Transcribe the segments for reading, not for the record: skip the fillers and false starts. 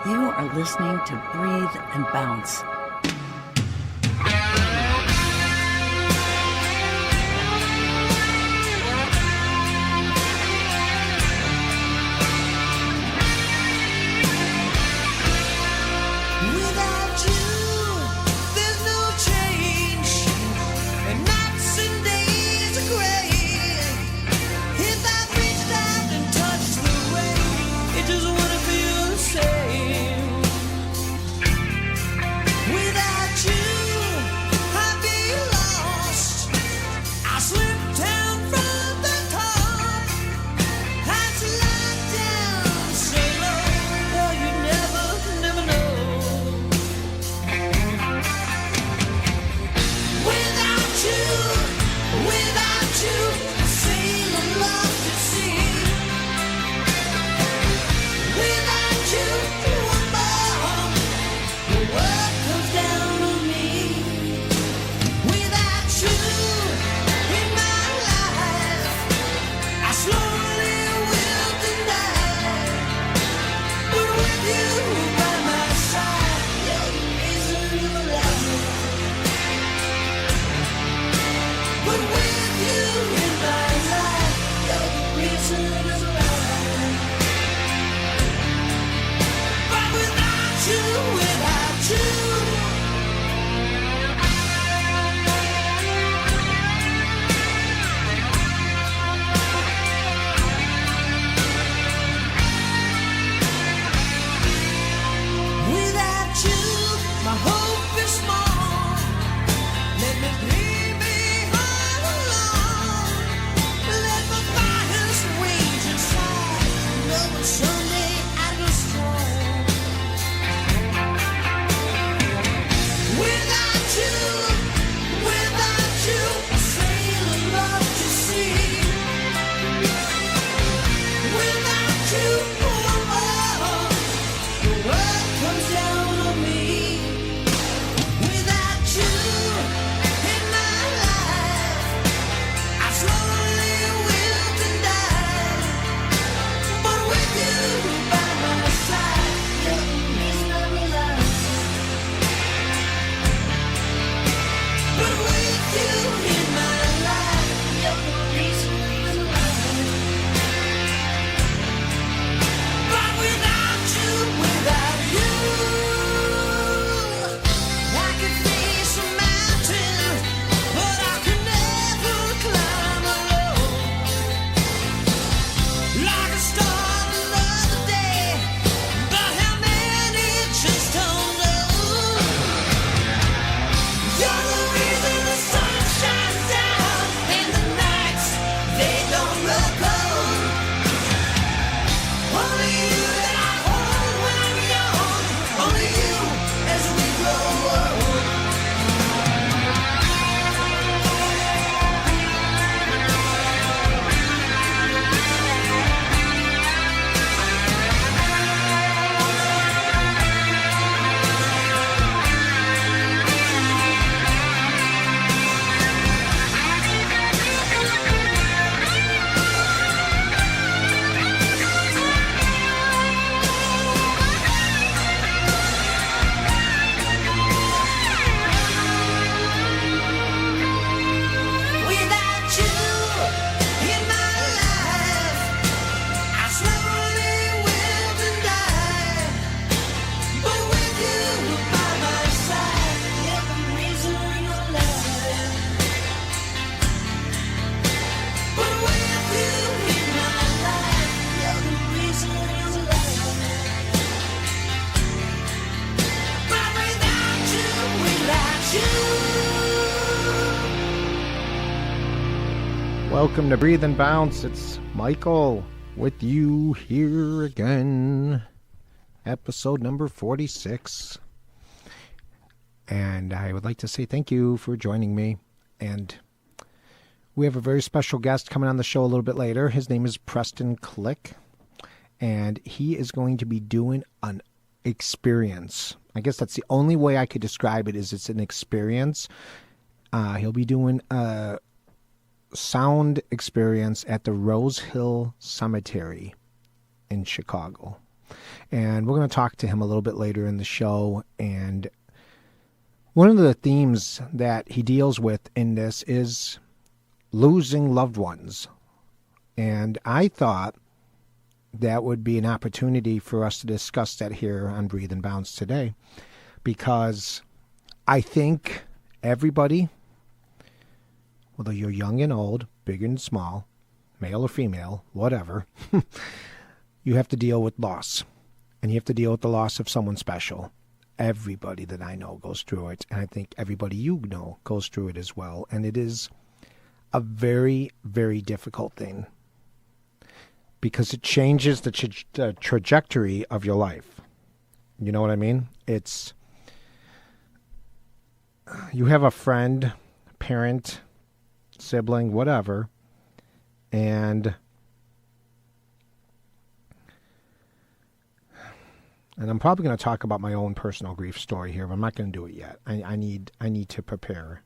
You are listening to Breathe and Bounce. Welcome to Breathe and Bounce. It's Michael with you here again. Episode number 46. And I would like to say thank you for joining me. And we have a very special guest coming on the show a little bit later. His name is Preston Klik. And he is going to be doing an experience. I guess that's the only way I could describe it, is it's an experience. He'll be doing a sound experience at the Rosehill Cemetary in Chicago. And we're going to talk to him a little bit later in the show. And one of the themes that he deals with in this is losing loved ones. And I thought that would be an opportunity for us to discuss that here on Breathe and Bounce today, because I think everybody, whether you're young and old, big and small, male or female, whatever, you have to deal with loss. And you have to deal with the loss of someone special. Everybody that I know goes through it. And I think everybody you know goes through it as well. And it is a very, very difficult thing, because it changes the trajectory of your life. You know what I mean? It's, you have a friend, parent, sibling, whatever, and I'm probably going to talk about my own personal grief story here, but I'm not going to do it yet. I need to prepare.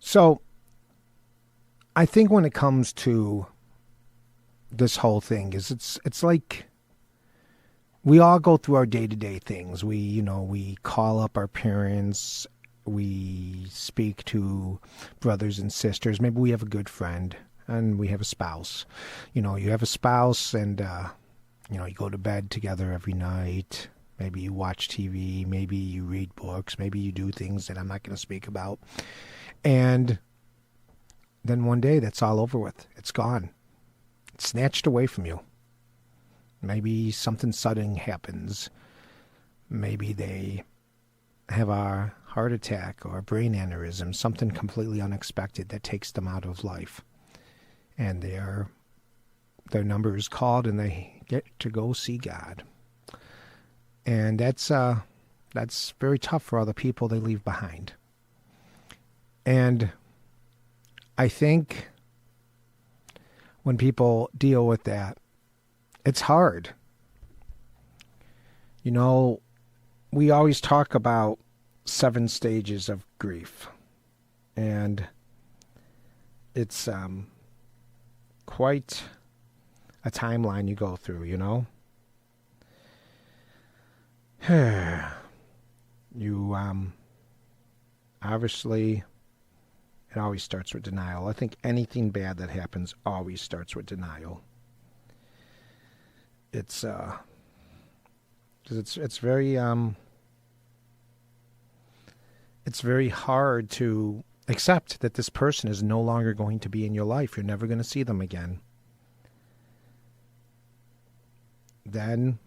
So I think when it comes to this whole thing, is it's like we all go through our day-to-day things. We call up our parents, we speak to brothers and sisters. Maybe we have a good friend, and we have a spouse. You have a spouse, and you go to bed together every night. Maybe you watch TV, maybe you read books, maybe you do things that I'm not going to speak about. And then one day that's all over with. It's gone. It's snatched away from you. Maybe something sudden happens. Maybe they have a heart attack or a brain aneurysm, something completely unexpected that takes them out of life. And their number is called, and they get to go see God. And that's very tough for all the people they leave behind. And I think when people deal with that, it's hard. We always talk about 7 stages of grief. And it's quite a timeline you go through, You obviously, it always starts with denial. I think anything bad that happens always starts with denial. It's 'cause it's very hard to accept that this person is no longer going to be in your life. You're never going to see them again. Then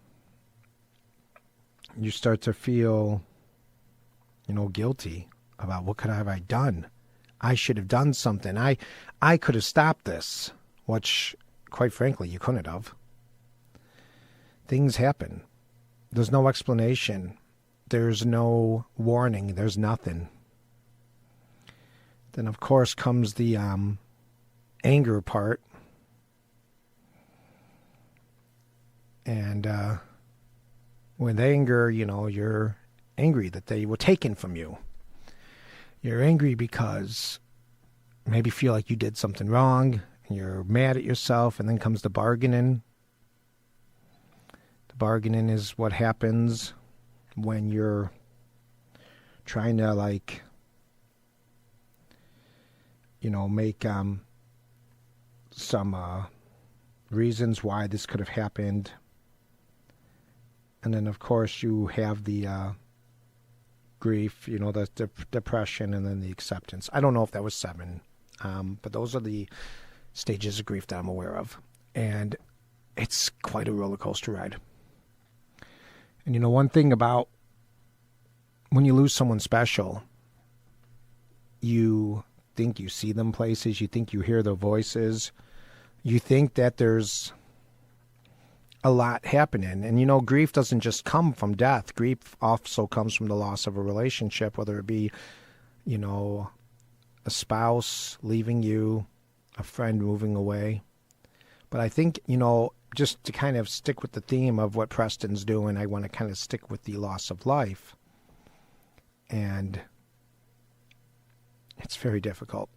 you start to feel, guilty about what have I done? I should have done something. I could have stopped this, which, quite frankly, you couldn't have. Things happen. There's no explanation. There's no warning. There's nothing. Then, of course, comes the anger part. And with anger, you're angry that they were taken from you. You're angry because maybe you feel like you did something wrong, and you're mad at yourself, and then comes the bargaining. The bargaining is what happens when you're trying to, make some reasons why this could have happened. And then, of course, you have the grief, the depression, and then the acceptance. I don't know if that was 7, but those are the stages of grief that I'm aware of. And it's quite a roller coaster ride. And one thing about when you lose someone special, you think you see them places, you think you hear their voices, you think that there's a lot happening. And grief doesn't just come from death. Grief also comes from the loss of a relationship, whether it be, a spouse leaving you, a friend moving away. But I think, just to kind of stick with the theme of what Preston's doing, I want to kind of stick with the loss of life. And very difficult.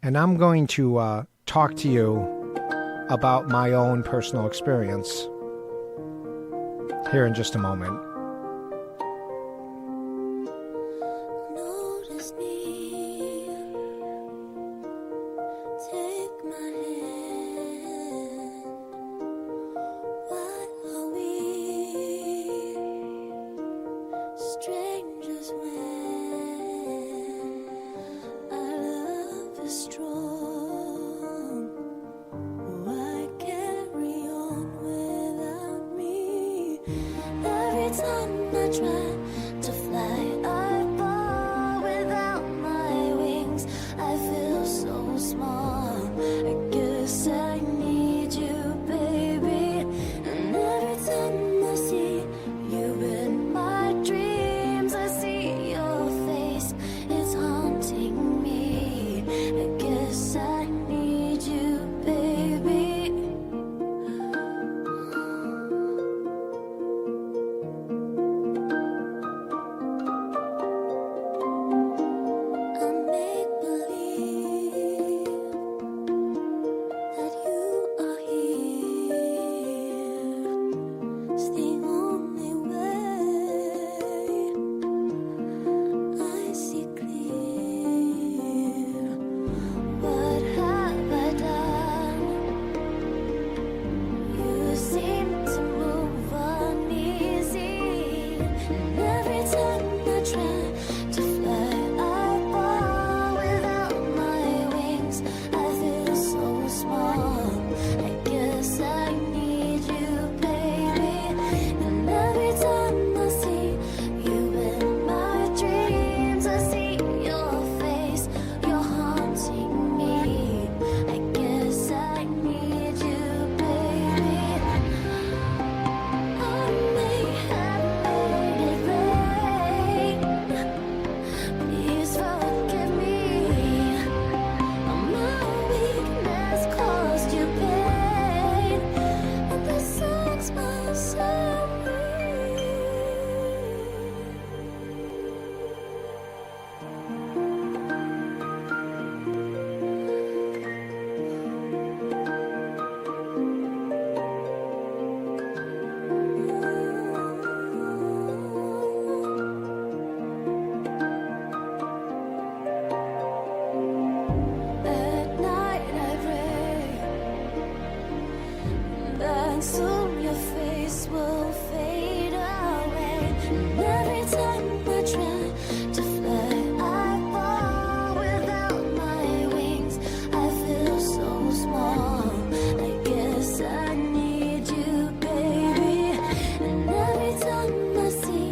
And I'm going to talk to you about my own personal experience here in just a moment. Notice me, take my hand. Why are we strangers when our love is strong? Why carry on without me? Every time I try to fly, I fall without my wings. I feel so small. I guess I need you, baby. And every time I see you in my dreams, I see your face. It's haunting me. I guess I need you, baby. I make believe that you are here. It's the only way I see clear. What have I done? You seem to move uneasy, and every time I try to fly, I fall without my wings. I feel so small. I guess I need you, baby. And every time I see you in my dreams, I see your face. You're haunting me. I guess I need you, baby. I may have made it rain. Please forgive me. My weakness caused you pain, and this song's my sorry. At night I pray that soon your face will fade away. And every time I try to fly, I fall without my wings. I feel so small. I guess I need you, baby. And every time I see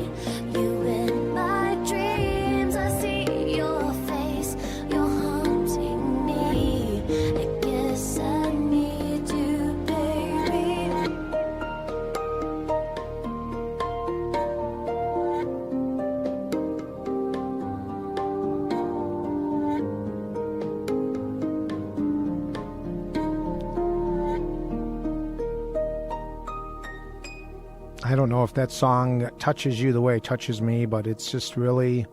you in my dreams, I see your face. You're haunting me. I guess I need you, baby. I don't know if that song touches you the way it touches me, but it's just really,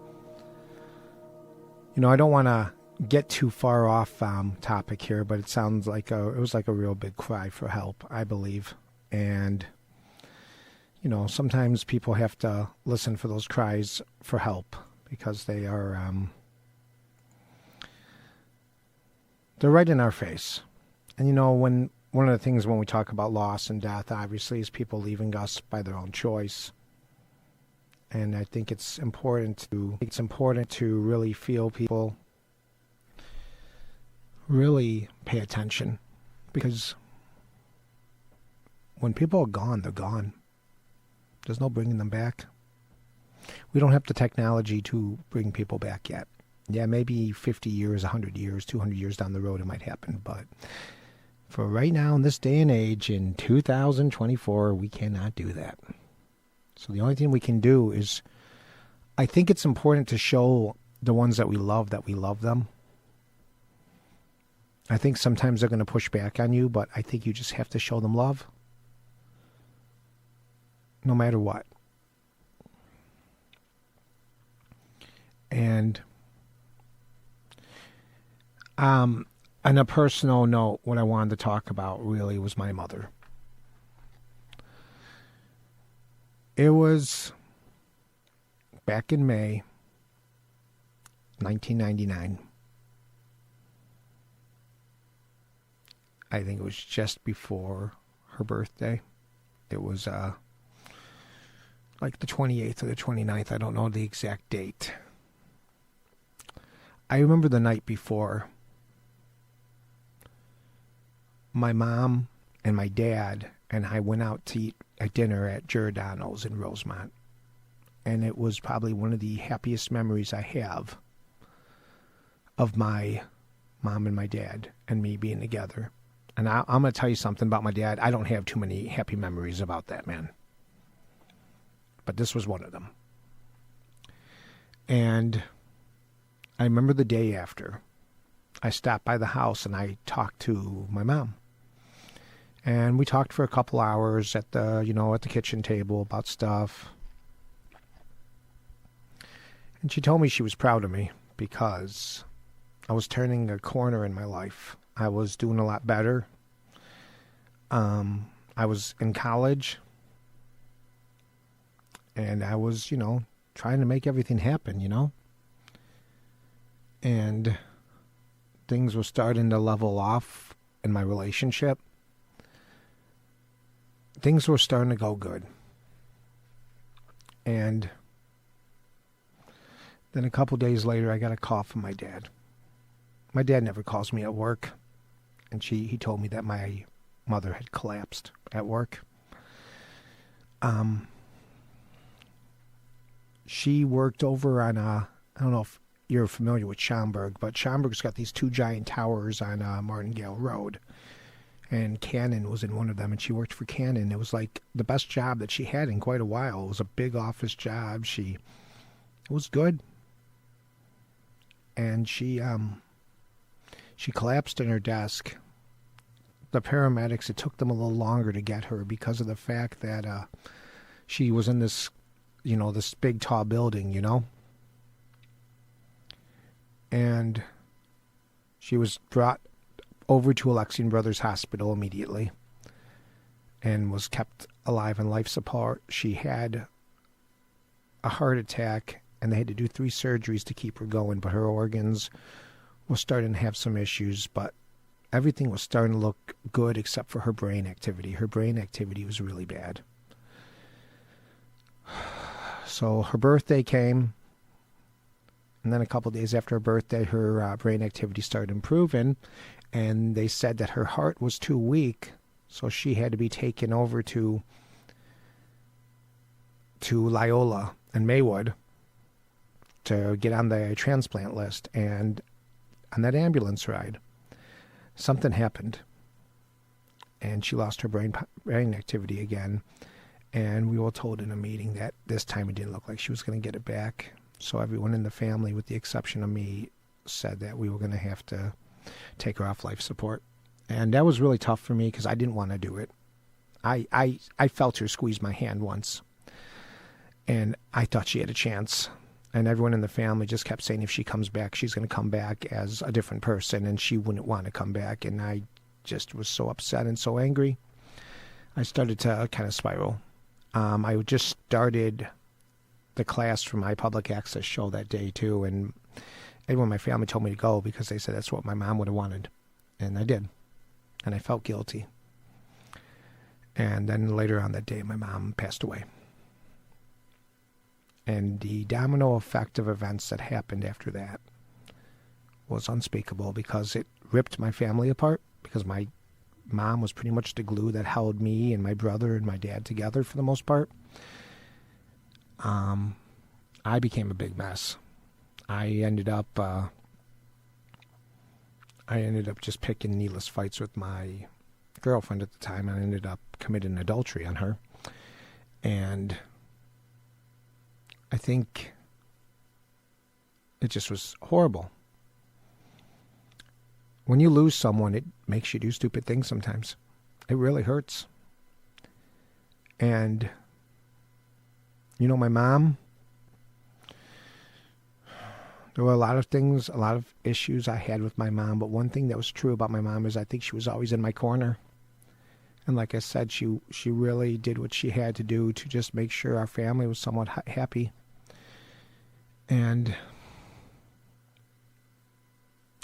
I don't want to get too far off topic here, but it sounds like it was like a real big cry for help, I believe. And, sometimes people have to listen for those cries for help because they are, they're right in our face. And, when one of the things when we talk about loss and death, obviously, is people leaving us by their own choice. And I think it's important to really feel people really pay attention, because when people are gone, they're gone. There's no bringing them back. We don't have the technology to bring people back yet. Yeah, maybe 50 years, 100 years, 200 years down the road it might happen, but for right now, in this day and age, in 2024, we cannot do that. So the only thing we can do is, I think it's important to show the ones that we love them. I think sometimes they're going to push back on you, but I think you just have to show them love. No matter what. And On a personal note, what I wanted to talk about really was my mother. It was back in May 1999. I think it was just before her birthday. It was like the 28th or the 29th. I don't know the exact date. I remember the night before, my mom and my dad and I went out to eat at dinner at Giordano's in Rosemont. And it was probably one of the happiest memories I have of my mom and my dad and me being together. And I'm going to tell you something about my dad. I don't have too many happy memories about that man. But this was one of them. And I remember the day after, I stopped by the house and I talked to my mom. And we talked for a couple hours at the kitchen table about stuff. And she told me she was proud of me because I was turning a corner in my life. I was doing a lot better. I was in college. And I was, trying to make everything happen, And things were starting to level off in my relationship. Things were starting to go good. And then a couple days later, I got a call from my dad. My dad never calls me at work. And he told me that my mother had collapsed at work. She worked over on, I don't know if you're familiar with Schaumburg, but Schaumburg's got these two giant towers on Martingale Road. And Canon was in one of them, and she worked for Canon. It was like the best job that she had in quite a while. It was a big office job. It was good. And she collapsed in her desk. The paramedics, it took them a little longer to get her because of the fact that she was in this, this big tall building, And she was brought over to Alexian Brothers Hospital immediately and was kept alive on life support. She had a heart attack and they had to do 3 surgeries to keep her going, but her organs were starting to have some issues, but everything was starting to look good except for her brain activity. Her brain activity was really bad. So her birthday came, and then a couple days after her birthday, her brain activity started improving, and they said that her heart was too weak, so she had to be taken over to Loyola and Maywood to get on the transplant list. And on that ambulance ride, something happened, and she lost her brain activity again. And we were told in a meeting that this time it didn't look like she was going to get it back. So everyone in the family, with the exception of me, said that we were going to have to take her off life support. And that was really tough for me because I didn't want to do it. I felt her squeeze my hand once, and I thought she had a chance. And everyone in the family just kept saying if she comes back, she's going to come back as a different person, and she wouldn't want to come back. And I just was so upset and so angry. I started to kind of spiral. I just started the class for my public access show that day too, and everyone in my family told me to go because they said that's what my mom would have wanted, and I did, and I felt guilty. And then later on that day, my mom passed away, and the domino effect of events that happened after that was unspeakable because it ripped my family apart, because my mom was pretty much the glue that held me and my brother and my dad together for the most part. I became a big mess. I ended up just picking needless fights with my girlfriend at the time, and I ended up committing adultery on her. And I think it just was horrible. When you lose someone, it makes you do stupid things sometimes. It really hurts. And my mom, There were a lot of things, a lot of issues I had with my mom, but one thing that was true about my mom is I think she was always in my corner. And like I said, she really did what she had to do to just make sure our family was somewhat happy. And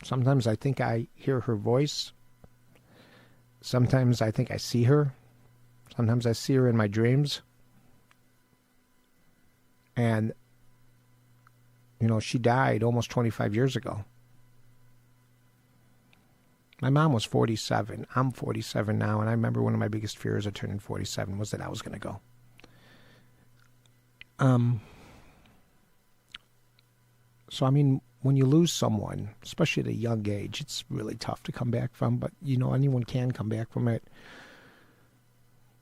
sometimes I think I hear her voice. Sometimes I think I see her. Sometimes I see her in my dreams. And, you know, she died almost 25 years ago. My mom was 47. I'm 47 now, and I remember one of my biggest fears of turning 47 was that I was going to go. So, I mean, when you lose someone, especially at a young age, it's really tough to come back from, but, you know, anyone can come back from it.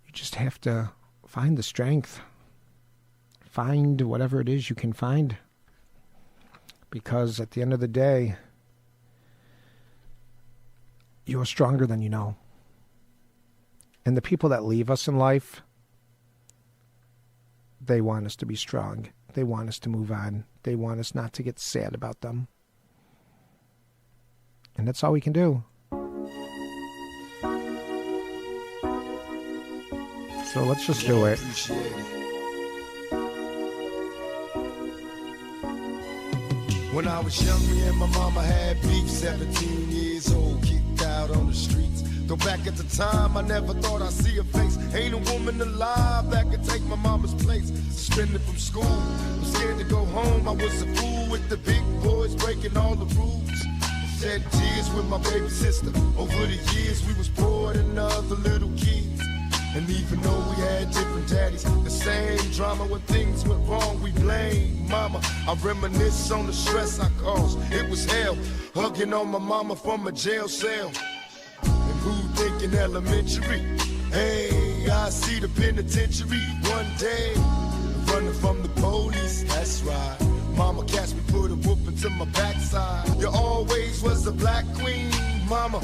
You just have to find the strength. Find whatever it is you can find. Because at the end of the day, you're stronger than you know. And the people that leave us in life, they want us to be strong. They want us to move on. They want us not to get sad about them. And that's all we can do. So let's just do it. When I was young, me and my mama had beef, 17 years old, kicked out on the streets. Though back at the time, I never thought I'd see her face. Ain't a woman alive that could take my mama's place. Suspended from school, I'm scared to go home. I was a fool with the big boys, breaking all the rules. Shed tears with my baby sister. Over the years, we was poor than other little kids. And even though we had different daddies, the same drama when things went wrong, we blame mama. I reminisce on the stress I caused. It was hell, hugging on my mama from a jail cell. And who thinking elementary? Hey, I see the penitentiary one day. Running from the police, that's right. Mama catch me, put a whooping to my backside. You always was a black queen, mama.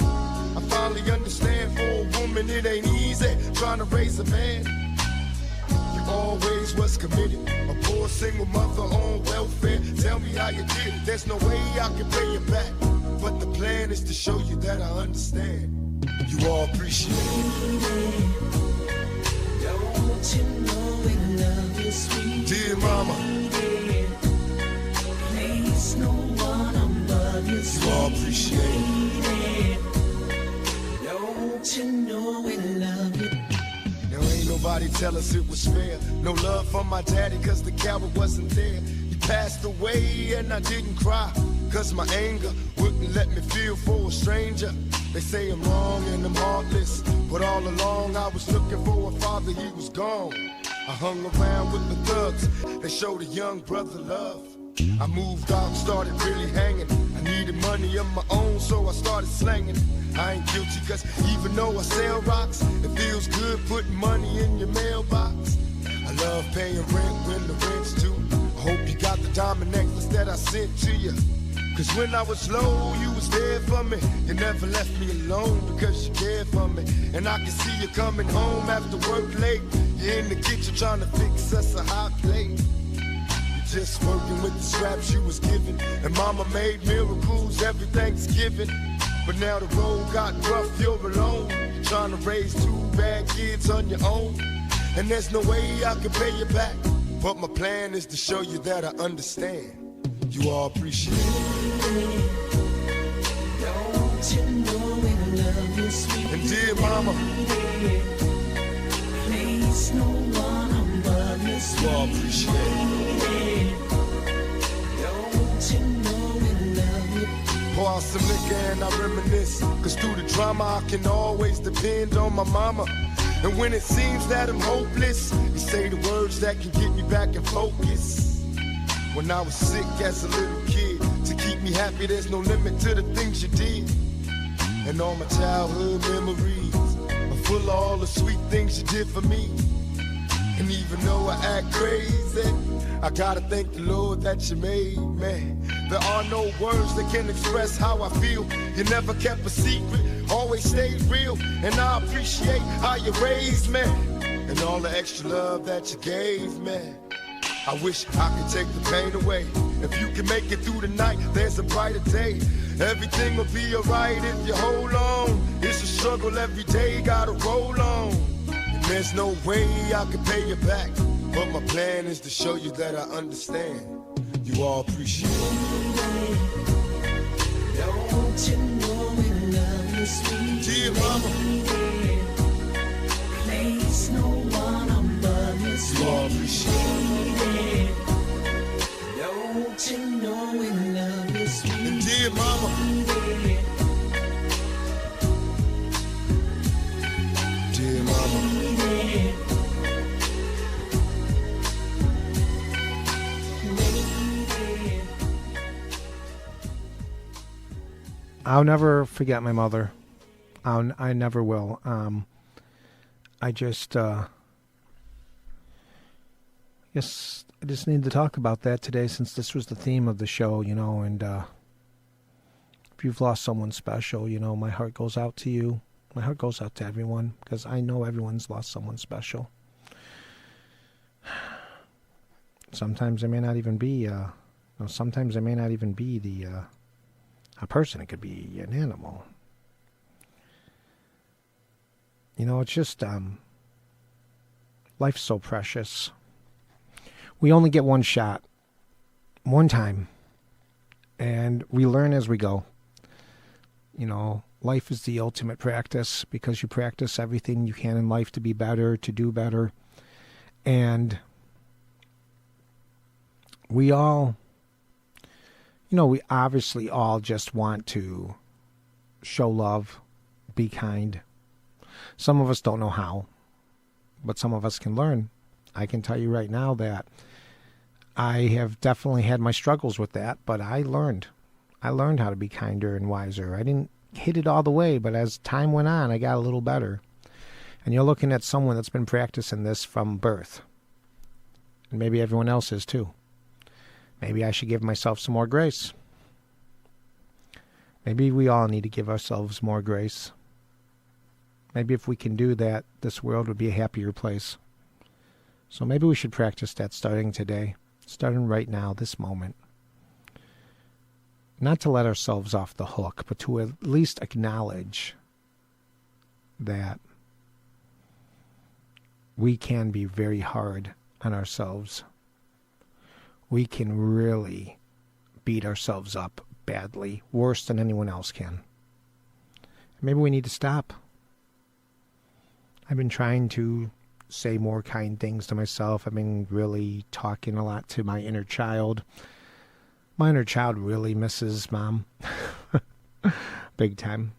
I finally understand for a woman it ain't easy trying to raise a man. You always was committed, a poor single mother on welfare. Tell me how you did it, there's no way I can pay you back. But the plan is to show you that I understand. You all appreciate it. Don't you know we love you, sweet Dear mama, place no one above you, you all appreciate it. Don't you know we love you? Now ain't nobody tell us it was fair. No love from my daddy cause the coward wasn't there. He passed away and I didn't cry cause my anger wouldn't let me feel for a stranger. They say I'm wrong and I'm heartless, but all along I was looking for a father, he was gone. I hung around with the thugs, they showed a young brother love. I moved out, started really hanging. I needed money of my own, so I started slanging. I ain't guilty, cause even though I sell rocks, it feels good putting money in your mailbox. I love paying rent when the rent's due. I hope you got the diamond necklace that I sent to you. Cause when I was low, you was there for me. You never left me alone because you cared for me. And I can see you coming home after work late. You're in the kitchen trying to fix us a hot plate. Just working with the scraps you was given. And mama made miracles every Thanksgiving. But now the road got rough, you're alone. You're trying to raise two bad kids on your own. And there's no way I can pay you back. But my plan is to show you that I understand. You all appreciate it. Don't you know we love you, sweet And dear mama, place no one above you, sweet you all appreciate it. Don't you know we love you? Pour out some liquor and I reminisce. Cause through the drama I can always depend on my mama. And when it seems that I'm hopeless, you say the words that can get me back in focus. When I was sick as a little kid, to keep me happy there's no limit to the things you did. And all my childhood memories are full of all the sweet things you did for me. And even though I act crazy, I gotta thank the Lord that you made me. There are no words that can express how I feel. You never kept a secret, always stayed real. And I appreciate how you raised me and all the extra love that you gave me. I wish I could take the pain away. If you can make it through the night, there's a brighter day. Everything will be alright if you hold on. It's a struggle every day, gotta roll on. And there's no way I can pay you back, but my plan is to show you that I understand. You all appreciate it. Don't you know we love you, sweet Dear mama, place no one above you, you all appreciate it. Don't you know we love you, sweet And dear mama, dear mama, I'll never forget my mother. I never will. I just guess I just need to talk about that today since this was the theme of the show, you know, and if you've lost someone special, you know, my heart goes out to you. My heart goes out to everyone because I know everyone's lost someone special. Sometimes it may not even be, sometimes it may not even be a person. It could be an animal. You know, it's just, life's so precious. We only get one shot, one time, and we learn as we go. You know, life is the ultimate practice because you practice everything you can in life to be better, to do better. And we all, you know, we obviously all just want to show love, be kind. Some of us don't know how, but some of us can learn. I can tell you right now that I have definitely had my struggles with that, but I learned. I learned how to be kinder and wiser. I didn't hit it all the way, but as time went on, I got a little better. And you're looking at someone that's been practicing this from birth. And maybe everyone else is too. Maybe I should give myself some more grace. Maybe we all need to give ourselves more grace. Maybe if we can do that, this world would be a happier place. So maybe we should practice that starting today, starting right now, this moment. Not to let ourselves off the hook, but to at least acknowledge that we can be very hard on ourselves. We can really beat ourselves up badly, worse than anyone else can. Maybe we need to stop. I've been trying to say more kind things to myself. I've been really talking a lot to my inner child. My inner child really misses Mom. Big time.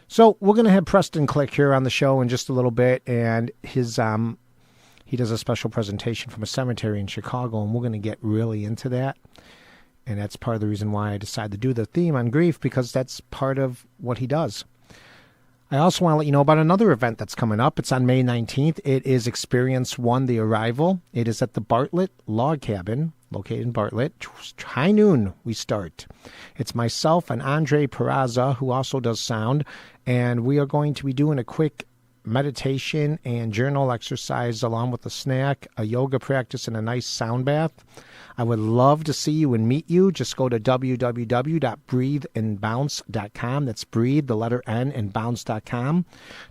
So we're going to have Preston Klik here on the show in just a little bit, and his he does a special presentation from a cemetery in Chicago, and we're going to get really into that. And that's part of the reason why I decided to do the theme on grief, because that's part of what he does. I also want to let you know about another event that's coming up. It's on May 19th. It is Experience 1, The Arrival. It is at the Bartlett Log Cabin, located in Bartlett. High noon we start. It's myself and Andre Peraza, who also does sound, and we are going to be doing a quick meditation and journal exercise along with a snack, a yoga practice, and a nice sound bath. I would love to see you and meet you. Just go to www.breatheandbounce.com. That's breathe, the letter N, and bounce.com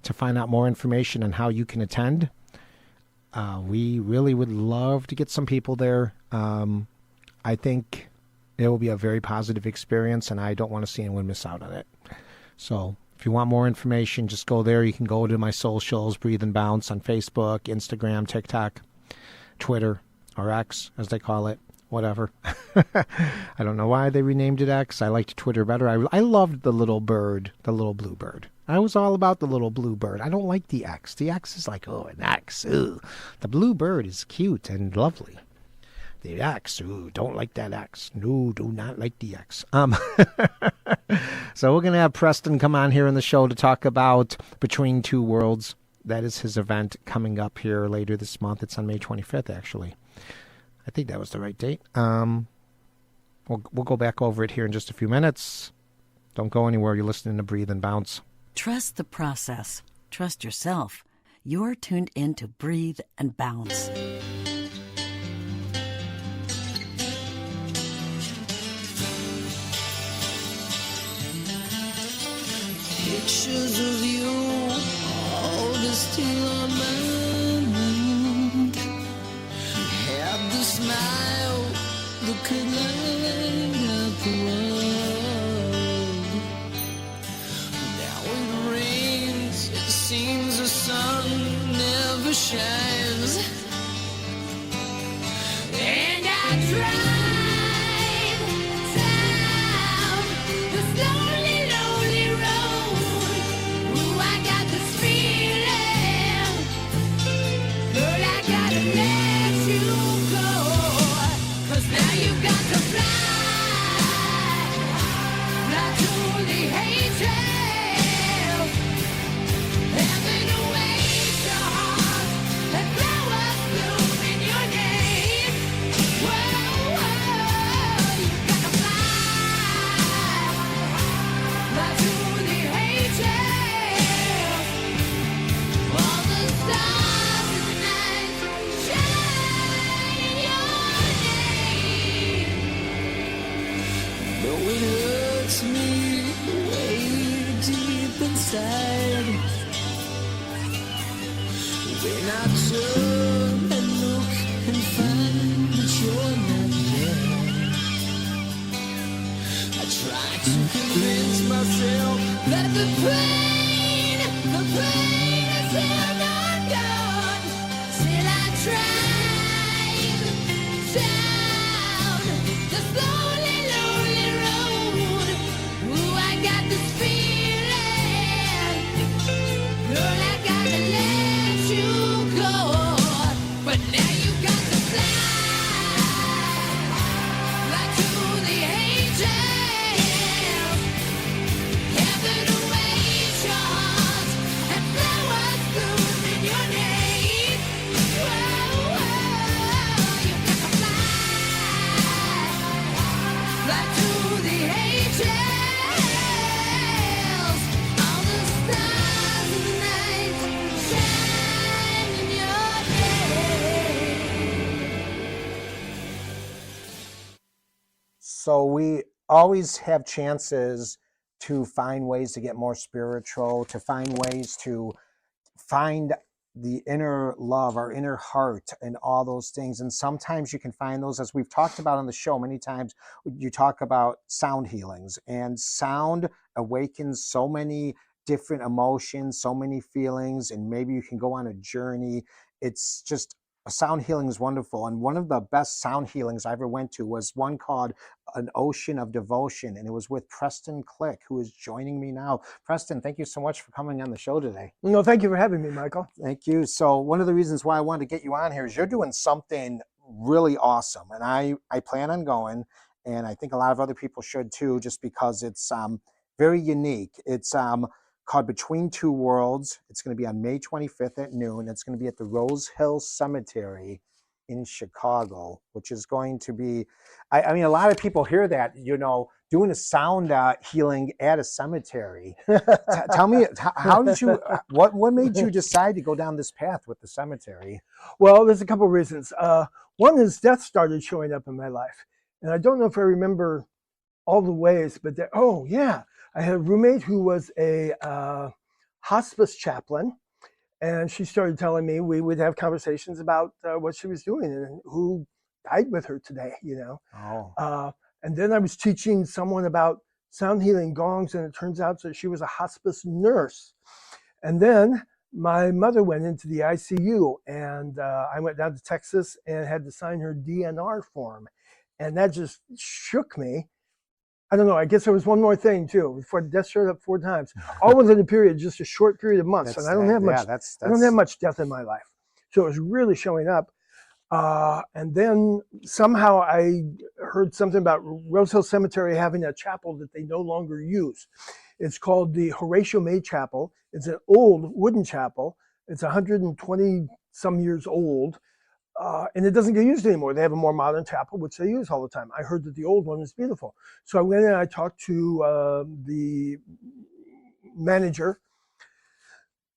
to find out more information on how you can attend. We really would love to get some people there. I think it will be a very positive experience, and I don't want to see anyone miss out on it. So if you want more information, just go there. You can go to my socials, Breathe and Bounce, on Facebook, Instagram, TikTok, Twitter, or X, as they call it. Whatever. I don't know why they renamed it X. I liked Twitter better. I loved the little bird, the little blue bird. I was all about the little blue bird. I don't like the X. The X is like, oh, an X. Ooh. The blue bird is cute and lovely. The X, ooh, don't like that X. No, do not like the X. So we're going to have Preston come on here on the show to talk about Between Two Worlds. That is his event coming up here later this month. It's on May 25th, actually. I think that was the right date. We'll go back over it here in just a few minutes. Don't go anywhere. You're listening to Breathe and Bounce. Trust the process. Trust yourself. You're tuned in to Breathe and Bounce. pictures of you, all this still on my mind. Had the smile that could light up the world. Now it rains, it seems the sun never shines. And I drive down the slowly, lonely road. Ooh, I got this feeling, girl, I gotta let you go. 'Cause now you got to fly to the angels. Heaven awaits your heart, and flowers bloom in your name. Whoa, you gotta fly to the angels. All the stars in the night shine in your name. Though it hurts me way deep inside, when I turn and look and find that you're not there, I try to convince myself that the pain is still not gone. Till I drive down the slowly, lonely road. Ooh, I got this feeling, girl, I gotta let you go. But now you got to fly to the angels. Heaven awaits your heart, and flowers bloom in your name. Whoa, you got to fly to the angels. All the stars in the night shine in your name. So we always have chances to find ways to get more spiritual, to find ways to find the inner love, our inner heart, and all those things. And sometimes you can find those, as we've talked about on the show many times. You talk about sound healings, and sound awakens so many different emotions, so many feelings, and maybe you can go on a journey. It's just, sound healing is wonderful. And one of the best sound healings I ever went to was one called An Ocean of Devotion, and it was with Preston Klik, who is joining me now. Preston, thank you so much for coming on the show today. No, thank you for having me, Michael. Thank you. So one of the reasons why I wanted to get you on here is you're doing something really awesome, and I plan on going, and I think a lot of other people should too, just because it's very unique. It's called Between Two Worlds. It's going to be on May 25th at noon. It's going to be at the Rosehill Cemetary in Chicago, which is going to be, I mean, a lot of people hear that, doing a sound healing at a cemetery. Tell me, how did you, what made you decide to go down this path with the cemetery? Well, there's a couple of reasons. One is death started showing up in my life. And I don't know if I remember all the ways, but I had a roommate who was a hospice chaplain, and she started telling me, we would have conversations about what she was doing and who died with her today, Oh. And then I was teaching someone about sound healing gongs, and it turns out that she was a hospice nurse. And then my mother went into the ICU, and I went down to Texas and had to sign her DNR form. And that just shook me. I don't know. I guess there was one more thing too. Before death showed up 4 times, all within a period, just a short period of months. And I don't have much. I don't have much death in my life, so it was really showing up. And then somehow I heard something about Rosehill Cemetery having a chapel that they no longer use. It's called the Horatio May Chapel. It's an old wooden chapel. It's 120 some years old. And it doesn't get used anymore. They have a more modern chapel, which they use all the time. I heard that the old one is beautiful. So I went in and I talked to the manager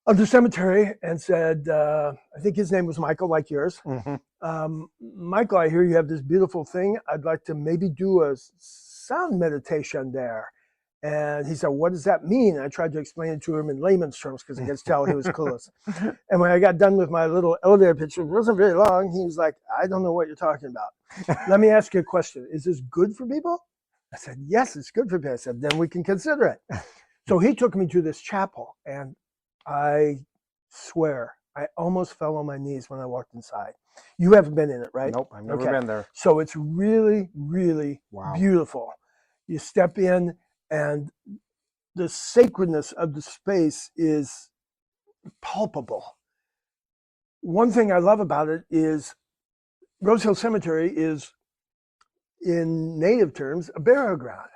of the cemetery and said, I think his name was Michael, like yours. Mm-hmm. Michael, I hear you have this beautiful thing. I'd like to maybe do a sound meditation there. And he said, what does that mean? And I tried to explain it to him in layman's terms because I could tell he was clueless. And when I got done with my little elevator pitch, it wasn't very long. He was like, I don't know what you're talking about. Let me ask you a question. Is this good for people? I said, yes, it's good for people. I said, then we can consider it. So he took me to this chapel, and I swear, I almost fell on my knees when I walked inside. You haven't been in it, right? Nope, I've never been there. So it's really, really Wow. beautiful. You step in, and the sacredness of the space is palpable. One thing I love about it is Rosehill Cemetery is, in native terms, a burial ground.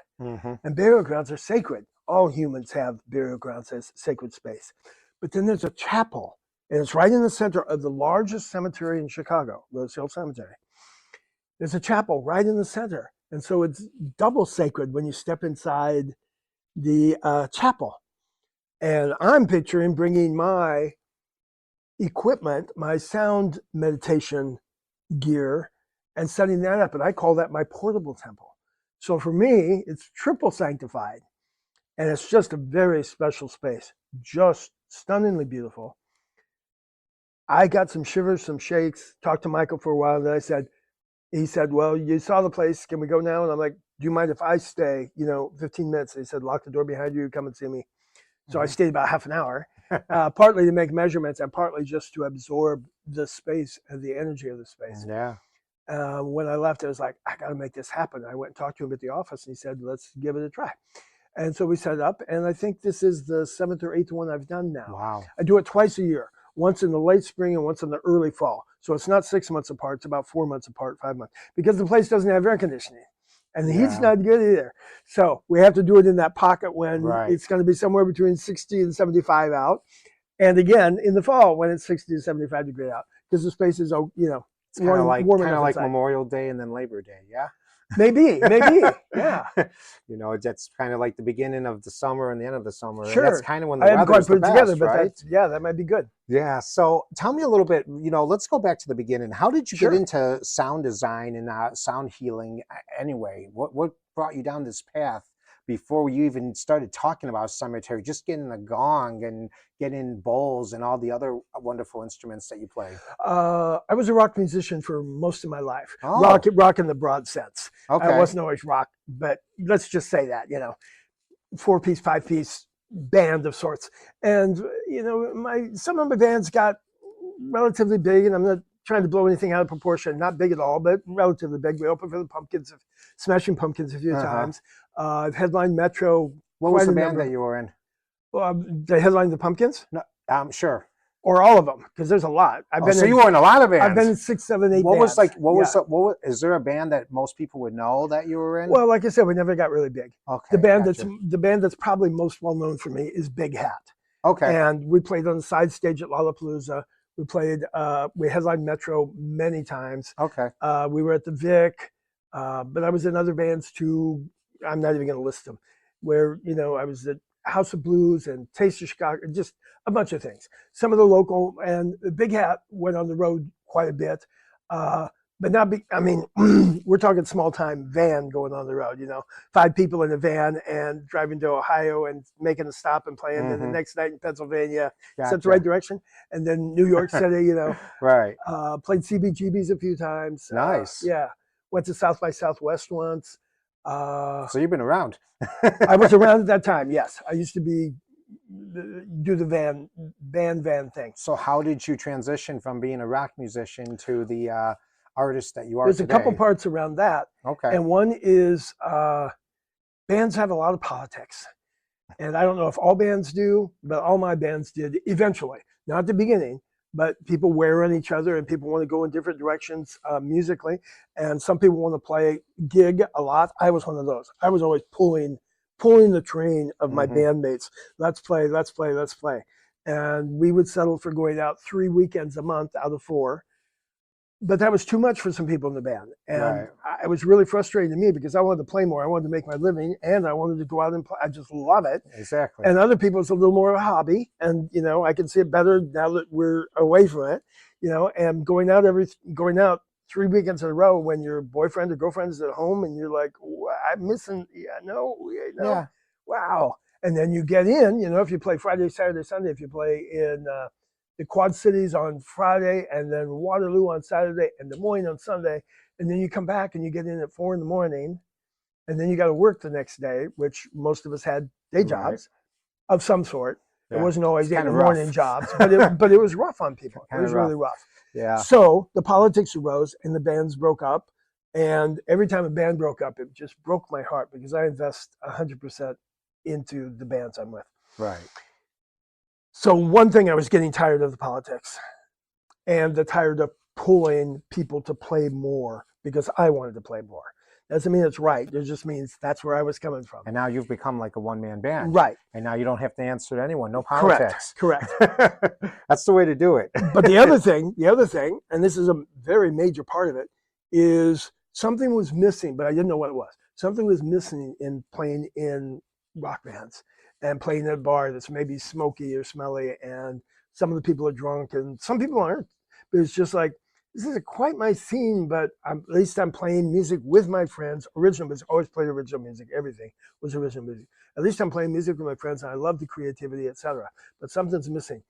And burial grounds are sacred. All humans have burial grounds as sacred space. But then there's a chapel, and it's right in the center of the largest cemetery in Chicago, Rosehill Cemetery. There's a chapel right in the center. And so it's double sacred when you step inside the chapel. And I'm picturing bringing my equipment, my sound meditation gear, and setting that up. And I call that my portable temple. So for me, it's triple sanctified. And it's just a very special space, just stunningly beautiful. I got some shivers, some shakes, talked to Michael for a while, and then he said, well, you saw the place, can we go now? And I'm like, do you mind if I stay, 15 minutes? And he said, lock the door behind you, come and see me. So I stayed about half an hour, partly to make measurements and partly just to absorb the space and the energy of the space. Yeah. When I left, I was like, I got to make this happen. I went and talked to him at the office, and he said, let's give it a try. And so we set it up, and I think this is the 7th or 8th one I've done now. Wow. I do it twice a year, once in the late spring and once in the early fall. So it's not 6 months apart, it's about 4 months apart, 5 months, because the place doesn't have air conditioning. And the heat's not good either. So we have to do it in that pocket when it's going to be somewhere between 60 and 75 out. And again, in the fall when it's 60 to 75 degrees out, because the space is, it's kind of like Memorial Day and then Labor Day, yeah? Maybe, yeah. That's kind of like the beginning of the summer and the end of the summer. Sure. And that's kind of when the I haven't quite weather's put the it together, best, but right? that might be good. Yeah. So tell me a little bit, let's go back to the beginning. How did you Sure. get into sound design and sound healing anyway? What brought you down this path before you even started talking about cemetery, just getting a gong and getting bowls and all the other wonderful instruments that you play? I was a rock musician for most of my life. Oh. Rock in the broad sense. Okay. I wasn't always rock, but let's just say that, 4-piece, 5-piece band of sorts. And, some of my bands got relatively big, and I'm not trying to blow anything out of proportion, not big at all, but relatively big. We opened for the Smashing Pumpkins a few times. I've headlined Metro. What was the band that you were in? They headlined the Pumpkins? No, sure. Or all of them, because there's a lot. You were in a lot of bands. I've been in 6, 7, 8 bands. What Is there a band that most people would know that you were in? Well, like I said, we never got really big. Okay. The band that's probably most well known for me is Big Hat. Okay. And we played on the side stage at Lollapalooza. We headlined Metro many times. Okay. We were at the Vic, but I was in other bands too. I'm not even going to list them. Where I was at House of Blues and Taste of Chicago, just a bunch of things. Some of the local, and Big Hat went on the road quite a bit, but not big. I mean, we're talking small time van going on the road. 5 people in a van and driving to Ohio and making a stop and playing. And the next night in Pennsylvania, is that the right direction? And then New York City, right. Played CBGB's a few times. Nice. Yeah, went to South by Southwest once. So you've been around. I was around at that time. Yes, I used to do the van thing. So how did you transition from being a rock musician to the artist that you are There's today? a couple parts around that. Okay. And one is bands have a lot of politics. And I don't know if all bands do, but all my bands did eventually. Not at the beginning, but people wear on each other and people want to go in different directions musically. And some people want to play gig a lot. I was one of those. I was always pulling the train of my bandmates. Let's play. And we would settle for going out 3 weekends a month out of 4. But that was too much for some people in the band. And it was really frustrating to me because I wanted to play more. I wanted to make my living and I wanted to go out and play. I just love it. Exactly. And other people, it's a little more of a hobby. And, I can see it better now that we're away from it, and going out 3 weekends in a row when your boyfriend or girlfriend is at home and you're like, I'm missing. Yeah. wow. And then you get in, if you play Friday, Saturday, Sunday, if you play in the Quad Cities on Friday and then Waterloo on Saturday and Des Moines on Sunday, and then you come back and you get in at 4 a.m, and then you got to work the next day, which most of us had day jobs of some sort. It wasn't always 8 in the morning jobs, but it was rough on people. It was really rough. Yeah. So the politics arose and the bands broke up. And every time a band broke up, it just broke my heart because I invest 100% into the bands I'm with. Right. So one thing, I was getting tired of the politics and tired of pulling people to play more because I wanted to play more. Doesn't mean it's right. It just means that's where I was coming from. And now you've become like a one-man band. Right. And now you don't have to answer to anyone. No politics. Correct. That's the way to do it. But the other thing, and this is a very major part of it, is something was missing, but I didn't know what it was. Something was missing in playing in rock bands and playing at a bar that's maybe smoky or smelly, and some of the people are drunk and some people aren't. But it's just like, this isn't quite my scene, but at least I'm playing music with my friends. Original music, always played original music. Everything was original music. At least I'm playing music with my friends, and I love the creativity, etc. But something's missing,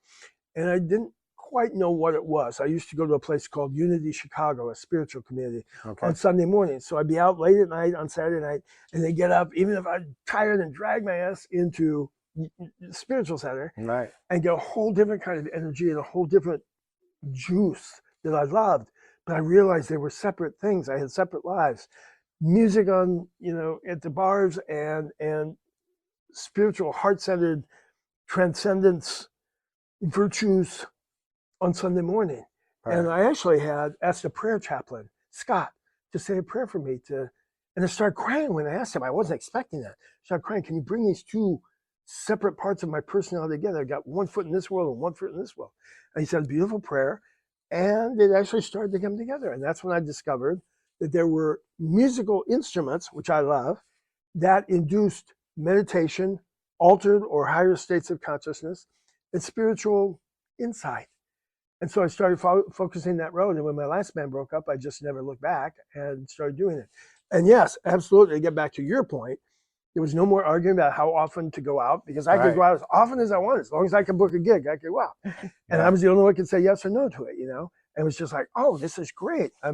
and I didn't quite know what it was. I used to go to a place called Unity Chicago, a spiritual community, on Sunday mornings. So I'd be out late at night on Saturday night, and they get up, even if I'm tired, and drag my ass into the spiritual center, and get a whole different kind of energy and a whole different juice that I loved. But I realized they were separate things. I had separate lives. Music on, at the bars, and spiritual, heart-centered transcendence virtues on Sunday morning. And I actually had asked a prayer chaplain, Scott, to say a prayer for me, and I started crying when I asked him. I wasn't expecting that. I started crying, can you bring these two separate parts of my personality together? I got one foot in this world and one foot in this world. And he said a beautiful prayer, and it actually started to come together. And that's when I discovered that there were musical instruments, which I love, that induced meditation, altered or higher states of consciousness, and spiritual insight. And so I started focusing that road. And when my last band broke up, I just never looked back and started doing it. And yes, absolutely, to get back to your point, there was no more arguing about how often to go out, because I could go out as often as I wanted. As long as I could book a gig, I could go out. And I was the only one who could say yes or no to it, And it was just like, oh, this is great. I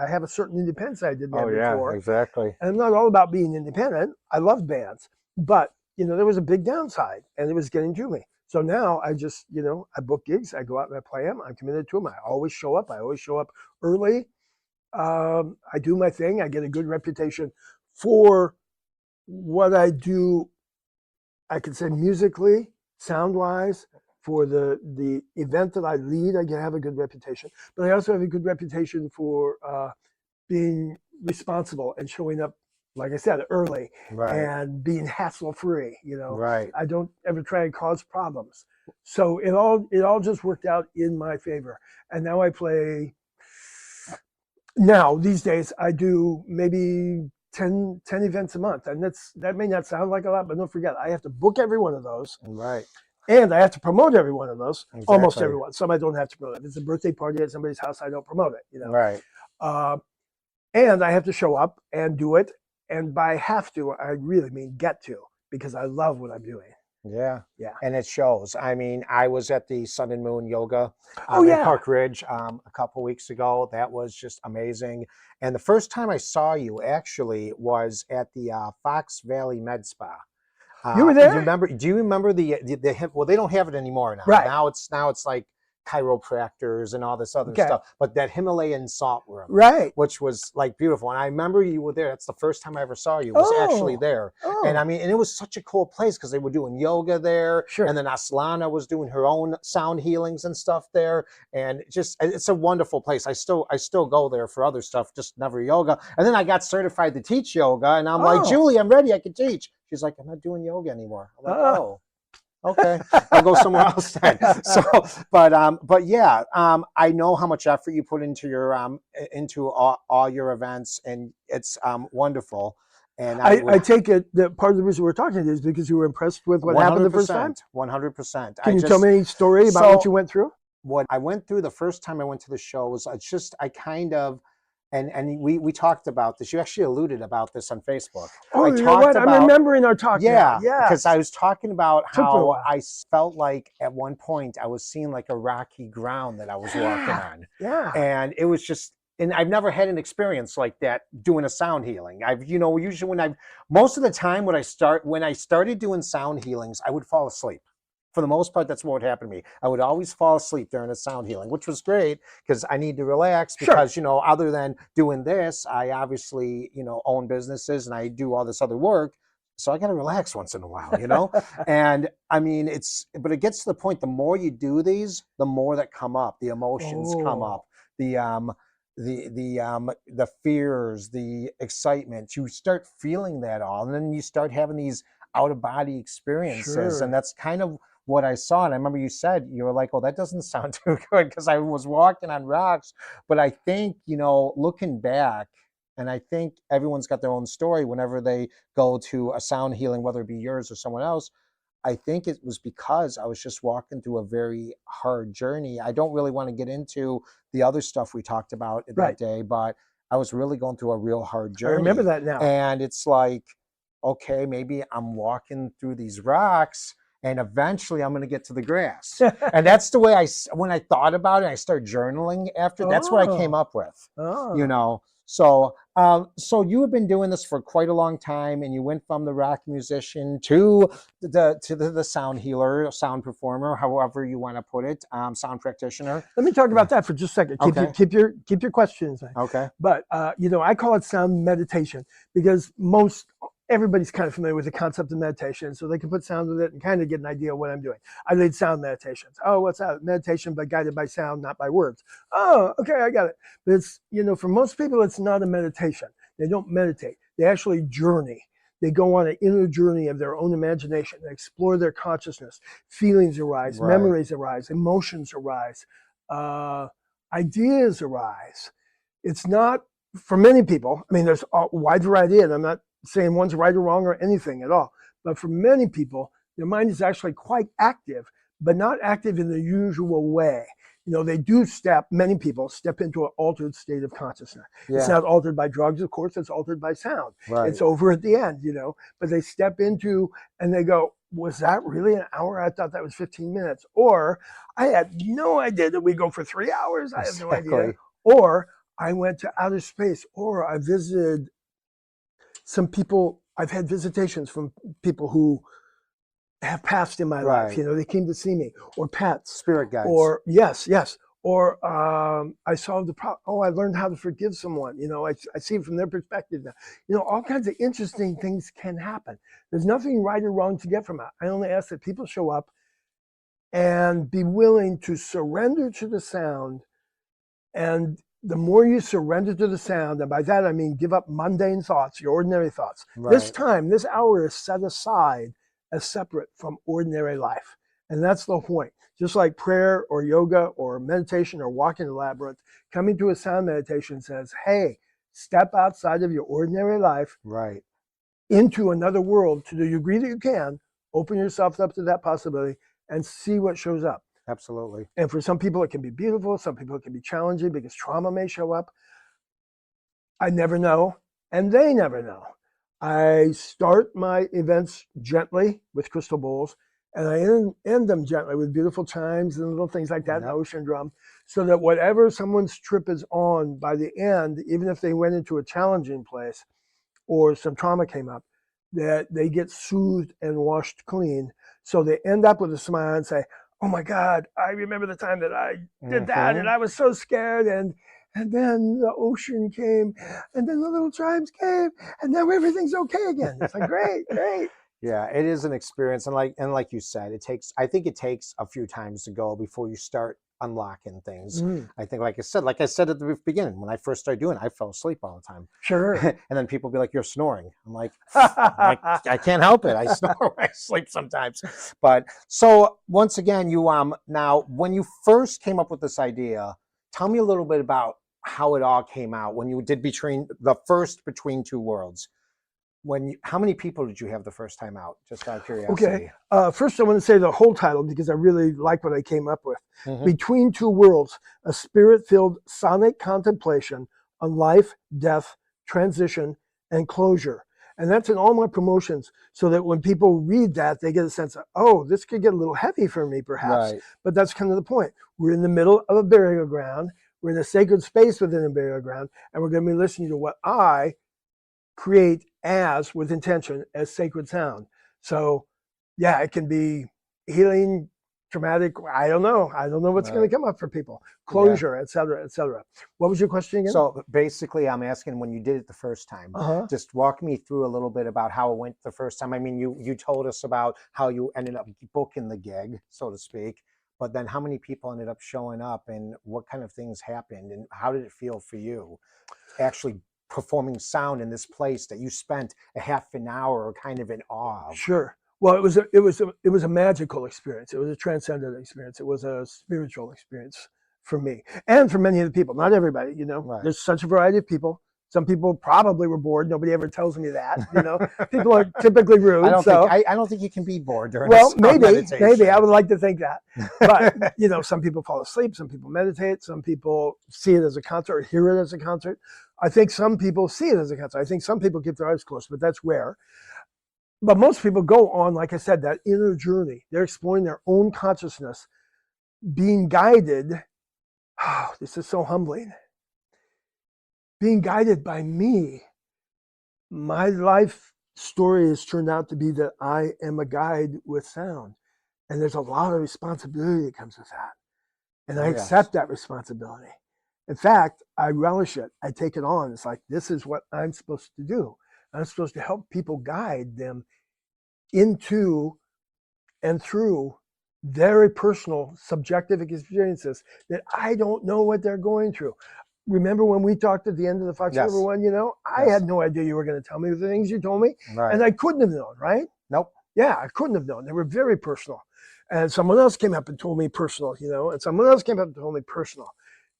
have a certain independence I didn't have before. Exactly. And I'm not all about being independent. I love bands. But, there was a big downside, and it was getting to me. So now I just, I book gigs. I go out and I play them. I'm committed to them. I always show up. I always show up early. I do my thing. I get a good reputation for what I do. I could say musically, sound-wise, for the event that I lead, I have a good reputation. But I also have a good reputation for being responsible and showing up, like I said, early, and being hassle-free. I don't ever try and cause problems. So it all just worked out in my favor. And now I play. Now these days I do maybe 10 events a month, and that may not sound like a lot, but don't forget, I have to book every one of those. And I have to promote every one of those, almost every one. Some I don't have to promote. If it's a birthday party at somebody's house, I don't promote it, And I have to show up and do it. And by have to, I really mean get to, because I love what I'm doing. Yeah. And it shows. I mean, I was at the Sun and Moon Yoga in Park Ridge a couple weeks ago. That was just amazing. And the first time I saw you actually was at the Fox Valley Med Spa. You were there? Do you remember the well, they don't have it anymore now. Now it's like chiropractors and all this other stuff, but that Himalayan salt room, which was like beautiful. And I remember you were there. That's the first time I ever saw you, was actually there. And I mean, and it was such a cool place because they were doing yoga there, and then Aslana was doing her own sound healings and stuff there, and it's a wonderful place. I still go there for other stuff, just never yoga. And then I got certified to teach yoga, and I'm like, Julie, I'm ready, I can teach. She's like, I'm not doing yoga anymore. I'm like, okay, I'll go somewhere else then. So, but yeah, I know how much effort you put into your into all your events, and it's wonderful. And I take it that part of the reason we're talking is because you were impressed with what happened the first time. 100%. Can you tell me any story about what you went through? What I went through the first time I went to the show was I kind of and we talked about this. You actually alluded about this on Facebook. Oh, I you know what? I'm remembering our talk. Yeah, Yeah, because I was talking about Took me a how while. I felt like at one point I was seeing like a rocky ground that I was walking on. Yeah. And it was just, and I've never had an experience like that doing a sound healing. Usually most of the time when I started doing sound healings, I would fall asleep. For the most part, that's what would happen to me. I would always fall asleep during a sound healing, which was great because I need to relax because, other than doing this, I obviously, own businesses and I do all this other work. So I got to relax once in a while, And I mean, but it gets to the point, the more you do these, the more that come up, the emotions come up, the fears, the excitement, you start feeling that all. And then you start having these out of body experiences. And that's kind of what I saw. And I remember you said, you were like, well, that doesn't sound too good because I was walking on rocks. But I think, looking back, and I think everyone's got their own story whenever they go to a sound healing, whether it be yours or someone else. I think it was because I was just walking through a very hard journey. I don't really want to get into the other stuff we talked about that day, but I was really going through a real hard journey. I remember that now. And it's like, okay, maybe I'm walking through these rocks and eventually I'm going to get to the grass. And that's the way when I thought about it, I started journaling after, that's what I came up with, So, so you have been doing this for quite a long time, and you went from the rock musician to the sound healer, sound performer, however you want to put it, sound practitioner. Let me talk about that for just a second. Keep your questions. Okay. But I call it sound meditation because everybody's kind of familiar with the concept of meditation, so they can put sound with it and kind of get an idea of what I'm doing. I lead sound meditations. Oh, what's that? Meditation, but guided by sound, not by words. Oh, okay, I got it. But it's, for most people, it's not a meditation. They don't meditate. They actually journey. They go on an inner journey of their own imagination. They explore their consciousness. Feelings arise, memories arise, emotions arise, ideas arise. It's not, for many people, I mean, there's a wide variety, and I'm not saying one's right or wrong or anything at all. But for many people, their mind is actually quite active, but not active in the usual way. Many people step into an altered state of consciousness. Yeah. It's not altered by drugs, of course, it's altered by sound. Right. It's over at the end, but they step into and they go, was that really an hour? I thought that was 15 minutes. Or I had no idea that we go for 3 hours. I have no idea. Or I went to outer space, or I visited some people. I've had visitations from people who have passed in my life. They came to see me, or pets, spirit guides, or yes, or I solved the problem. Oh, I learned how to forgive someone. I see it from their perspective now. All kinds of interesting things can happen. There's nothing right or wrong to get from it. I only ask that people show up and be willing to surrender to the sound. And the more you surrender to the sound, and by that I mean give up mundane thoughts, your ordinary thoughts. Right. This hour is set aside as separate from ordinary life. And that's the point. Just like prayer or yoga or meditation or walking the labyrinth, coming to a sound meditation says, hey, step outside of your ordinary life into another world to the degree that you can, open yourself up to that possibility and see what shows up. Absolutely. And for some people, it can be beautiful. Some people, it can be challenging because trauma may show up. I never know, and they never know. I start my events gently with crystal bowls, and I end them gently with beautiful chimes and little things like that, an ocean drum, so that whatever someone's trip is on, by the end, even if they went into a challenging place or some trauma came up, that they get soothed and washed clean. So they end up with a smile and say, oh my God, I remember the time that I did that and I was so scared, and then the ocean came, and then the little chimes came, and now everything's okay again. It's like, great. Yeah, it is an experience. And like you said, I think it takes a few times to go before you start unlocking things. I think, like I said at the beginning, when I first started doing it, I fell asleep all the time. Sure. And then people be like, you're snoring. I'm like, I can't help it. I snore when I sleep sometimes. But so once again, you now when you first came up with this idea, tell me a little bit about how it all came out when you did Between Two Worlds. How many people did you have the first time out? Just out of curiosity. Okay. First, I want to say the whole title because I really like what I came up with. Between Two Worlds, a spirit-filled sonic contemplation on life, death, transition, and closure. And that's in all my promotions, so that when people read that, they get a sense of, oh, this could get a little heavy for me, perhaps. Right. But that's kind of the point. We're in the middle of a burial ground. We're in a sacred space within a burial ground, and we're going to be listening to what I create as, with intention, as sacred sound. So, yeah, it can be healing, traumatic. I don't know what's going to come up for people. Closure, et cetera, et cetera. What was your question again? So basically, I'm asking, when you did it the first time, just walk me through a little bit about how it went the first time. I mean, you told us about how you ended up booking the gig, so to speak, but then how many people ended up showing up, and what kind of things happened, and how did it feel for you actually performing sound in this place that you spent a half an hour kind of in awe of? Sure. Well, it was a magical experience. It was a transcendent experience. It was a spiritual experience for me and for many of the people. Not everybody, you know. Right. There's such a variety of people. Some people probably were bored. Nobody ever tells me that, you know. People are typically rude. I don't think you can be bored during well, a meditation. maybe I would like to think that. But you know, some people fall asleep. Some people meditate. Some people see it as a concert or hear it as a concert. I think some people see it as a concert. I think some people keep their eyes closed, but that's rare. But most people go on, like I said, that inner journey. They're exploring their own consciousness, being guided. Oh, this is so humbling. Being guided by me. My life story has turned out to be that I am a guide with sound. And there's a lot of responsibility that comes with that. And I accept that responsibility. In fact, I relish it. I take it on. It's like, this is what I'm supposed to do. I'm supposed to help people, guide them into and through very personal, subjective experiences that I don't know what they're going through. Remember when we talked at the end of the Fox River one, you know, I had no idea you were going to tell me the things you told me. Right. And I couldn't have known, right? Nope. Yeah, I couldn't have known. They were very personal. And someone else came up and told me personal, you know, and someone else came up and told me personal.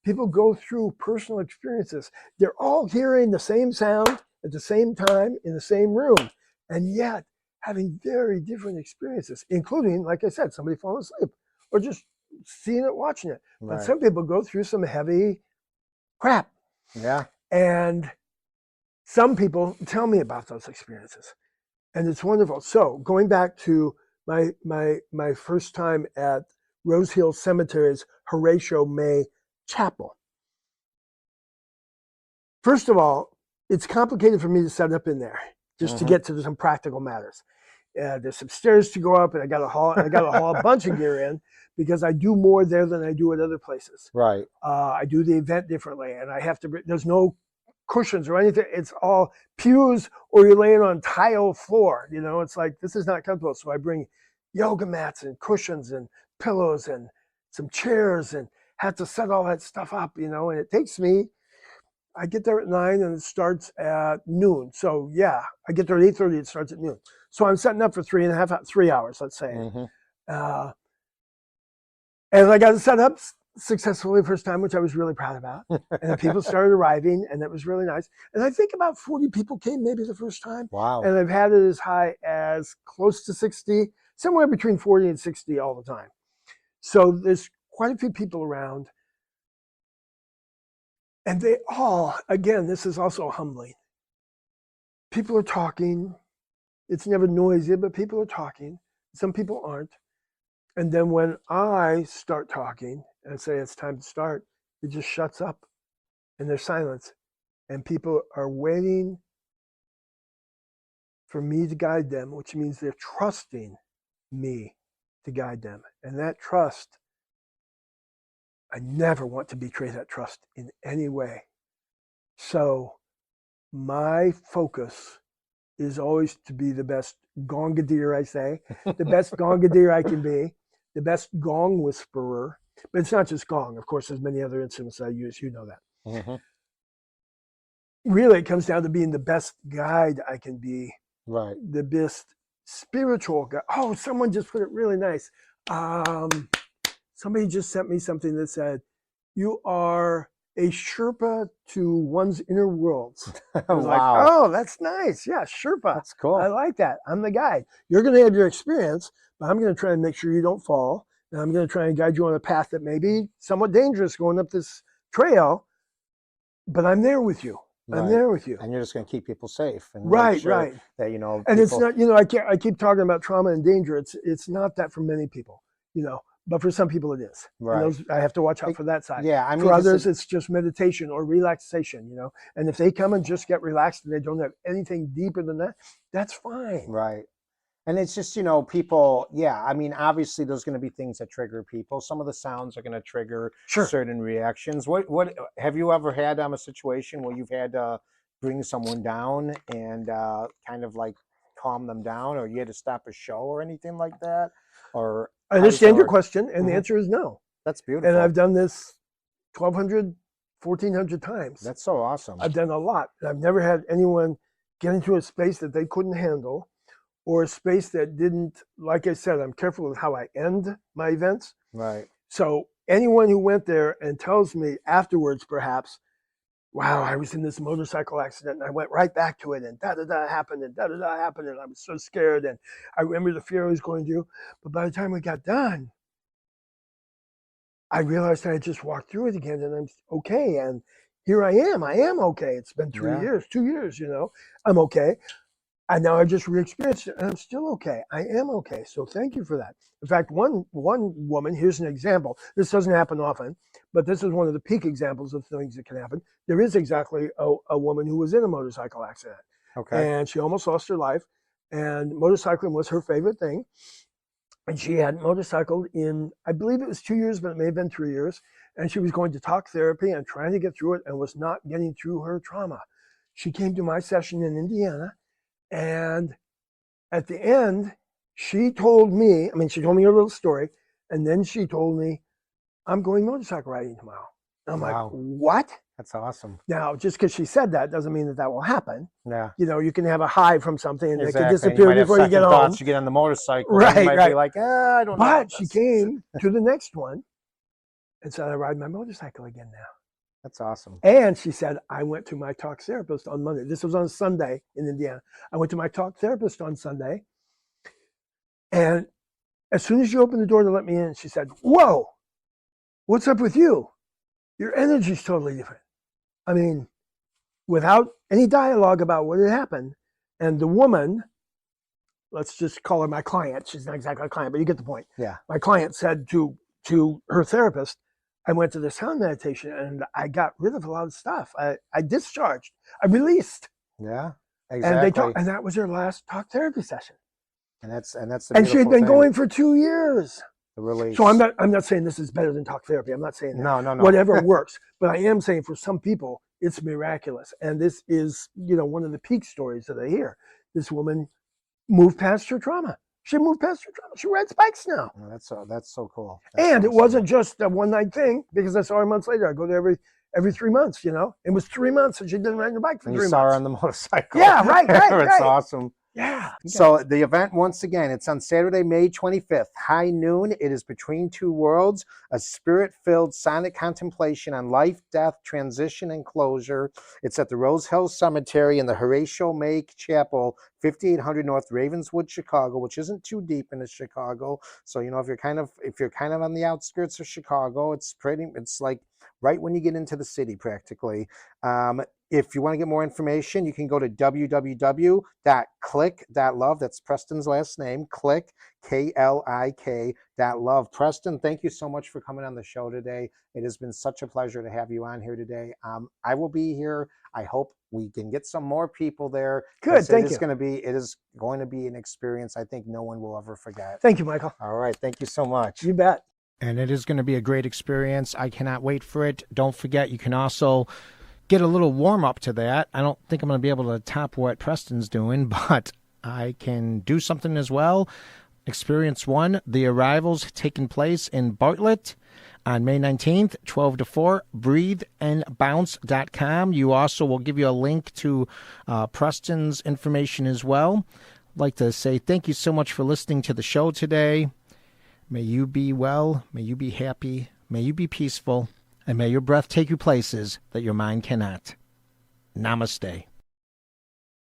People go through personal experiences. They're all hearing the same sound at the same time in the same room, and yet having very different experiences, including, like I said, somebody falling asleep or just seeing it, watching it. Right. But some people go through some heavy crap. Yeah. And some people tell me about those experiences, and it's wonderful. So going back to my first time at Rosehill Cemetery's Horatio May Chapel. First of all, it's complicated for me to set up in there just to get to some practical matters. There's some stairs to go up, and I got to haul a bunch of gear in because I do more there than I do at other places. Right. I do the event differently, and I have to. There's no cushions or anything. It's all pews, or you're laying on tile floor. You know, it's like, this is not comfortable. So I bring yoga mats and cushions and pillows and some chairs, and have to set all that stuff up. You know, and it takes me. I get there at 9 and it starts at noon. So yeah, I get there at 8:30. It starts at noon. So I'm setting up for 3 hours, let's say. And I got it set up successfully the first time, which I was really proud about. And then people started arriving, and that was really nice. And I think about 40 people came maybe the first time. Wow. And I've had it as high as close to 60, somewhere between 40 and 60 all the time. So there's quite a few people around. And they all, again, this is also humbling. People are talking. It's never noisy, but people are talking. Some people aren't. And then when I start talking and say it's time to start, it just shuts up and there's silence. And people are waiting for me to guide them, which means they're trusting me to guide them. And that trust, I never want to betray that trust in any way. So my focus is always to be the best gongadeer, I say, the best gongadeer I can be, the best gong whisperer. But it's not just gong. Of course, there's many other instruments I use. You know that. Really, it comes down to being the best guide I can be. Right. The best spiritual guide. Oh, someone just put it really nice. Somebody just sent me something that said, you are a Sherpa to one's inner worlds. I was like, oh, that's nice. Yeah, Sherpa. That's cool. I like that. I'm the guide. You're going to have your experience, but I'm going to try and make sure you don't fall. And I'm going to try and guide you on a path that may be somewhat dangerous going up this trail. but I'm there with you. I'm Right. there with you. And you're just going to keep people safe and make Right, sure right. that, you know, And it's people- not, I keep talking about trauma and danger. It's not that for many people, but for some people it is. Right. And those, I have to watch out for that side. Yeah, I mean, for just others, it's just meditation or relaxation, And if they come and just get relaxed and they don't have anything deeper than that, that's fine. Right. And it's just, people, yeah, I mean, obviously there's going to be things that trigger people. Some of the sounds are going to trigger Sure. certain reactions. What have you ever had a situation where you've had to bring someone down and kind of like calm them down, or you had to stop a show or anything like that? Or I understand your work? question, and the Mhm. answer is no. That's beautiful. And I've done this 1,200, 1,400 times. That's so awesome. I've done a lot. I've never had anyone get into a space that they couldn't handle, or a space that didn't, like I said, I'm careful with how I end my events. Right. So anyone who went there and tells me afterwards, perhaps, wow, I was in this motorcycle accident and I went right back to it and da-da-da happened and da-da-da happened and I was so scared and I remember the fear I was going through. But by the time we got done, I realized I had just walked through it again and I'm okay. And here I am. I am okay. It's been 3 years, 2 years, I'm okay. And now I just re-experienced it and I'm still okay. I am okay. So thank you for that. In fact, one woman, here's an example. This doesn't happen often, but this is one of the peak examples of things that can happen. There is exactly a woman who was in a motorcycle accident. Okay. And she almost lost her life. And motorcycling was her favorite thing. And she had motorcycled in, I believe it was 2 years, but it may have been 3 years. And she was going to talk therapy and trying to get through it and was not getting through her trauma. She came to my session in Indiana. And at the end, she told me her little story. And then she told me, I'm going motorcycle riding tomorrow. And I'm Wow. like, what? That's awesome. Now, just because she said that doesn't mean that will happen. Yeah. You can have a high from something and it Exactly. can And you disappear might have before you get second home. thoughts, you get on the motorcycle. and Right, you might right. be like, I don't know. But about she this." came to the next one and said, I ride my motorcycle again now. That's awesome. And she said, I went to my talk therapist on Monday. This was on a Sunday in Indiana. I went to my talk therapist on Sunday. And as soon as she opened the door to let me in, she said, whoa, what's up with you? Your energy's totally different. I mean, without any dialogue about what had happened. And the woman, let's just call her my client. She's not exactly a client, but you get the point. Yeah. My client said to her therapist, I went to the sound meditation and I got rid of a lot of stuff. I discharged, I released. Yeah. And Exactly. and that was her last talk therapy session. And that's the And she had beautiful been thing, going for 2 years. the release. So I'm not saying this is better than talk therapy. I'm not saying that. No. Whatever works. But I am saying for some people, it's miraculous. And this is, one of the peak stories that I hear. This woman moved past her trauma. She moved past her trauma. She rides bikes now. No, that's so cool. That's And it awesome. wasn't just a one night thing because I saw her months later. I go there every 3 months, It was 3 months and she didn't ride her bike for And 3 you months. saw her on the motorcycle. Yeah, right. It's awesome. Yeah. So the event, once again, it's on Saturday, May 25th, high noon. It is Between Two Worlds, a spirit-filled sonic contemplation on life, death, transition, and closure. It's at the Rosehill Cemetary in the Horatio May Chapel, 5800 North Ravenswood, Chicago, which isn't too deep into Chicago. So, if you're kind of on the outskirts of Chicago, it's like right when you get into the city, practically. If you want to get more information, you can go to www.klik.love. That's Preston's last name, Klik, KLIK.love. Preston, thank you so much for coming on the show today. It has been such a pleasure to have you on here today. I will be here. I hope we can get some more people there. Good, thank you. It is going to be an experience I think no one will ever forget. Thank you, Michael. All right. Thank you so much. You bet. And it is going to be a great experience. I cannot wait for it. Don't forget, you can also get a little warm up to that. I don't think I'm going to be able to top what Preston's doing, but I can do something as well. Experience 1, the arrivals taking place in Bartlett on May 19th, 12 to 4, breatheandbounce.com. You also will give you a link to Preston's information as well. I'd like to say thank you so much for listening to the show today. May you be well, may you be happy, may you be peaceful, and may your breath take you places that your mind cannot. Namaste.